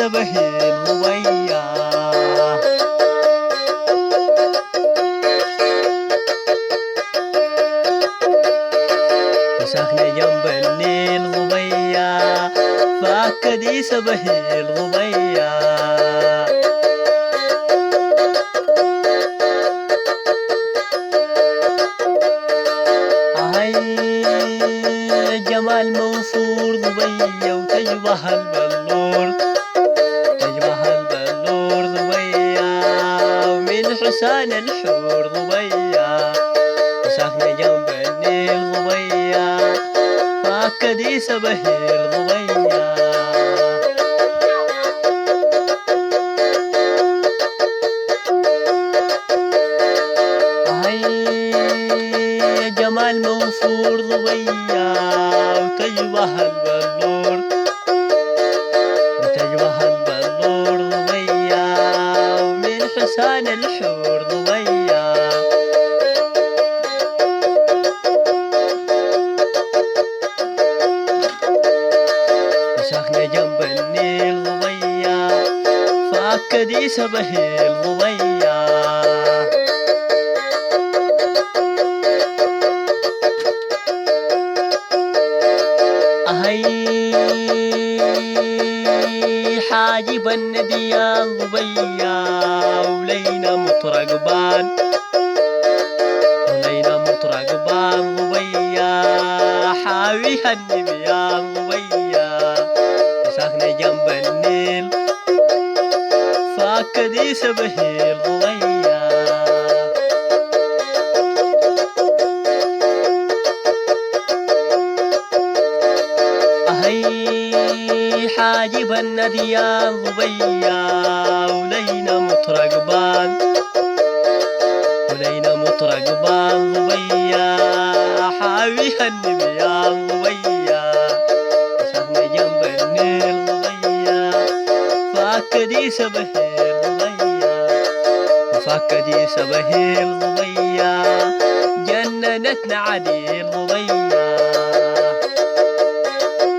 سبه الضبيع وساكنة جنب النيل ضبيع فأكدي سبه الضبيع جمال موفور ضبية وتجبه البلور تجبه البلور ضبية ومن حسان الحور ضبية وساكنة جنب النيل ضبية فأكدي سبه الضبية جمال موفور ضبية وتجبه البلور وتجبه البلور ضبية ومن حسان الحور ضبية وساكنة جنب النيل ضبية فأكدي سبه الضبية حاجب النديان ضبية ولينا مطرقبان ولينا مطرقبان ضبية حاويها النبيان ضبية ساكنة جنب النيل فأكدي سبه الضبية حاجب النديان ضبية ولينا مطرقبان ولينا مطرقبان ضبية حاويها النبيان ضبية ساكنة جنب النيل ضبية فأكدي سبه الضبية وفأكدي سبه الضبية